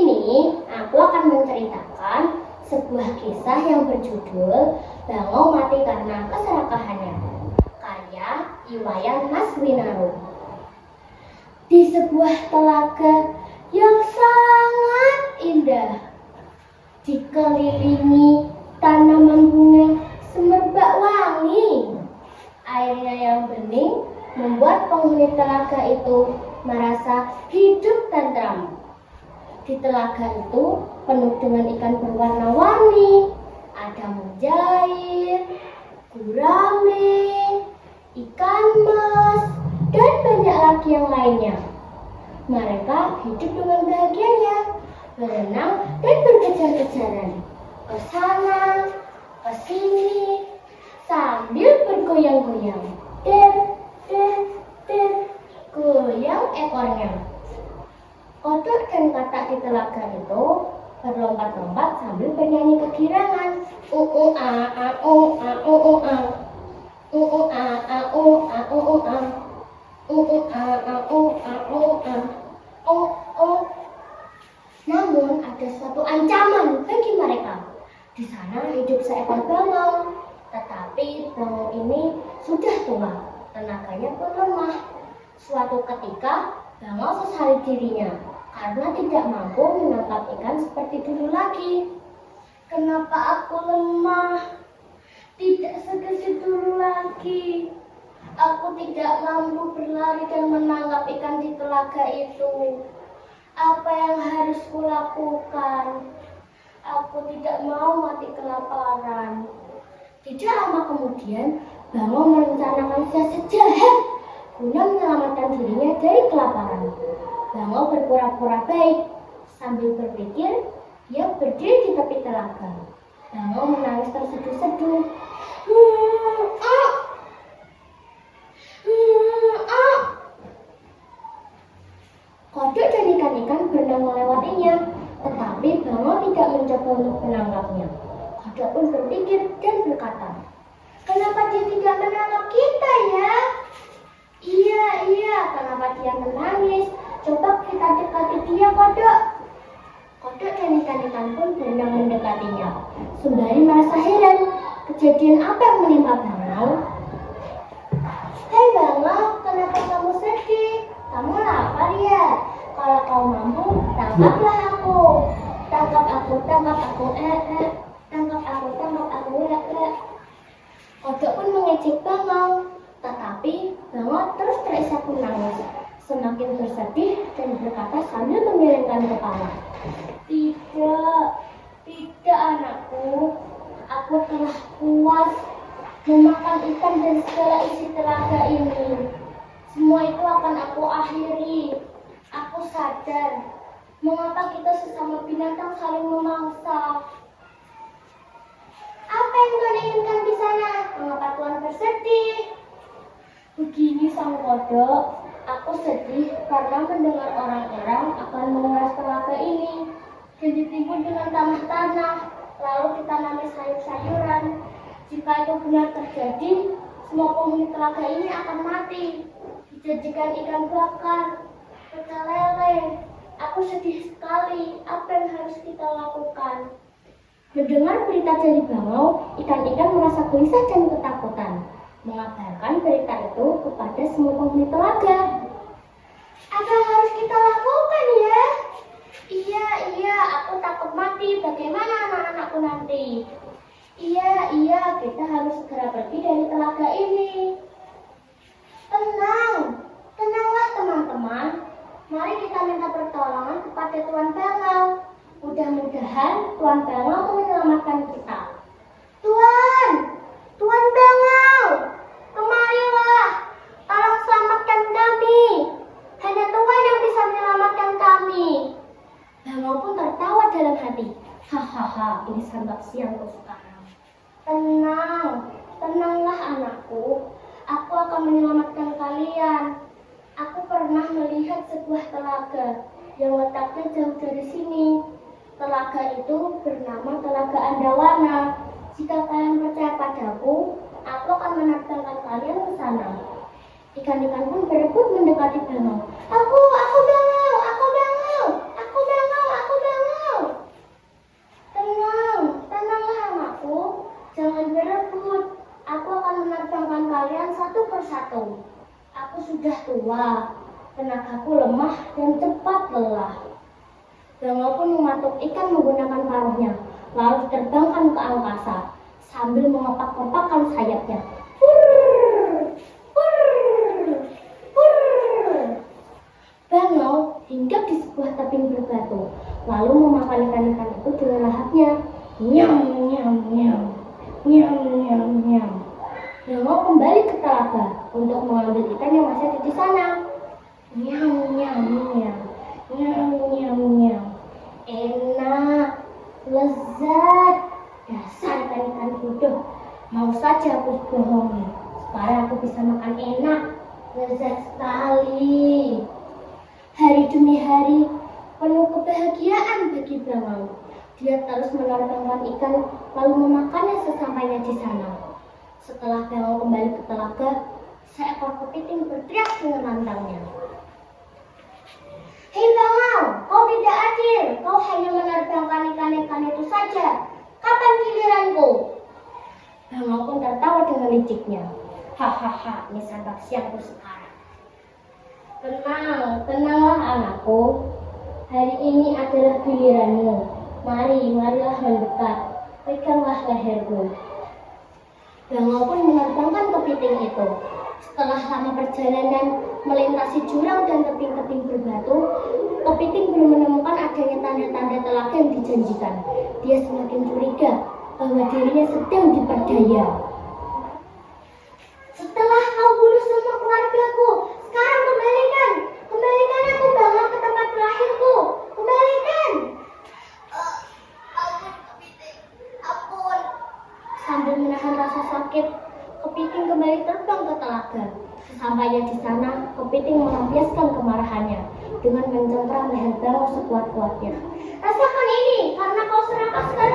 ini aku akan menceritakan sebuah kisah yang berjudul Bangau Mati Karena Keserakahannya, karya Iwayan Maswinaru. Di sebuah telaga yang sangat indah, dikelilingi tanaman bunga semerbak wangi, airnya yang bening membuat penghuni telaga itu merasa hidup tentram. Di telaga itu penuh dengan ikan berwarna-warni, ada mujair, gurame, ikan mas, dan banyak lagi yang lainnya. Mereka hidup dengan bahagianya, berenang dan berkejar-kejaran, ke sana, ke sini, sambil bergoyang-goyang. Goyang ekornya. Kodok dan katak di telaga itu berlompat-lompat sambil bernyanyi kegirangan. Namun ada suatu ancaman bagi mereka. Di sana hidup seekor bangau, tetapi bangau ini sudah tua, tenaganya pun lemah. Suatu ketika bangau sesali dirinya karena tidak mampu menangkap ikan seperti dulu lagi. Kenapa aku lemah? Tidak segesit dulu lagi. Aku tidak mampu berlari dan menangkap ikan di telaga itu. Apa yang harus kulakukan? Aku tidak mau mati kelaparan. Tidak lama kemudian, bangau merencanakan siasat jahat guna menyelamatkan dirinya dari kelaparan. Bangau berpura-pura baik. Sambil berpikir, ia berdiri di tepi telaga. Bangau menangis terseduh-seduh. Kodok dan ikan-ikan berenang melewatinya, tetapi bangau tidak mencoba untuk menangkapnya. Kodok pun berpikir dan berkata, "Kenapa dia tidak menangkap kita ya? Iya, kenapa dia menangis? Coba kita dekati dia, Kodok." Kodok dan ikan-ikan pun berenang mendekatinya. Sembari merasa heran, kejadian apa yang menimpa bangau? "Hei bangau, kenapa kamu sedih? Kamu lapar ya? Kalau kau mampu, tangkaplah aku. Tangkap aku, tangkap aku, tangkap aku, Kodok pun mengejek bangau, tetapi bangau terus terisak menangis, semakin bersedih dan berkata sambil memiringkan kepala, Tidak anakku, aku telah puas memakan ikan dan segala isi telaga ini. Semua itu akan aku akhiri. Aku sadar mengapa kita sesama binatang saling memangsa. Apa yang Tuhan inginkan di sana? Mengapa Tuhan bersedih?" "Begini sang kodok, aku sedih karena mendengar orang-orang akan menguras telaga ini dan ditimbun dengan tanah-tanah, lalu ditanami sayur-sayuran. Jika itu benar terjadi, semua penghuni telaga ini akan mati, dijajikan ikan bakar, pecel lele. Aku sedih sekali. Apa yang harus kita lakukan?" Mendengar berita dari bangau, ikan-ikan merasa gelisah dan ketakutan, mengabarkan berita itu kepada semua penghuni telaga. "Apa yang harus kita lakukan ya? Iya, aku takut mati. Bagaimana anak-anakku nanti? Iya, kita harus segera pergi dari telaga ini." Tenanglah teman-teman. Mari kita minta pertolongan kepada Tuan Bangau. Mudah-mudahan Tuan Bangau menyelamatkan kita. Tuan Bangau, kemarilah, tolong selamatkan kami. Hanya Tuan yang bisa menyelamatkan kami. Bangau pun tertawa dalam hati. Hahaha, ini santap siangku sekarang. Tenanglah anakku. Aku akan menyelamatkan kalian. Aku pernah melihat sebuah telaga yang letaknya jauh dari sini. Telaga itu bernama Telaga Andawana. Jika kalian percaya padaku, aku akan menerbangkan kalian ke sana. Ikan-ikan pun berebut mendekati bangau. Aku bangau. sudah tua, tenagaku lemah dan cepat lelah. Bangau pun mematuk ikan menggunakan paruhnya, lalu diterbangkan ke angkasa sambil mengepak-ngepakkan sayapnya. Purr, purr, purr. Bangau hinggap di sebuah tebing berbatu, lalu memakan ikan-ikan itu dengan lahapnya. Nyam, nyam, nyam, nyam, nyam, nyam. Bangau kembali ke telaga untuk mengambil ikan yang masih ada di sana. Nyam, nyam, nyam, nyam, nyam, nyam. Enak, lezat. Dasar ikan-ikan bodoh. Mau saja aku bohongi. Sekarang aku bisa makan enak, lezat sekali. Hari demi hari penuh kebahagiaan bagi Bangau. Dia terus menerbangkan ikan lalu memakannya sesampainya di sana. Setelah Bangau kembali ke telaga, seekor kepiting berteriak dengan lantangnya. Hei Bangau, kau tidak adil. Kau hanya menerbangkan ikan-ikan itu saja. Kapan giliranku? Bangau pun tertawa dengan liciknya. Hahaha, ini santap siangku sekarang. Tenang, tenanglah anakku. Hari ini adalah giliranmu. Marilah mendekat. Peganglah leherku. Bangau pun menerbangkan kepiting itu. Setelah lama perjalanan melintasi jurang dan tebing-tebing berbatu, kepiting belum menemukan adanya tanda-tanda telaga yang dijanjikan. Dia semakin curiga bahwa dirinya sedang diperdaya. Setelah kau bunuh semua keluargaku, sekarang kembalikan aku Bangau ke tempat terakhirku. Kembalikan. Ampun kepiting, ampun. Sambil menahan rasa sakit, kepiting kembali terbang ke telaga. Sesampainya di sana, kepiting melampiaskan kemarahannya dengan mencengkram leher Bangau sekuat-kuatnya. Rasakan ini, karena kau serakah sekali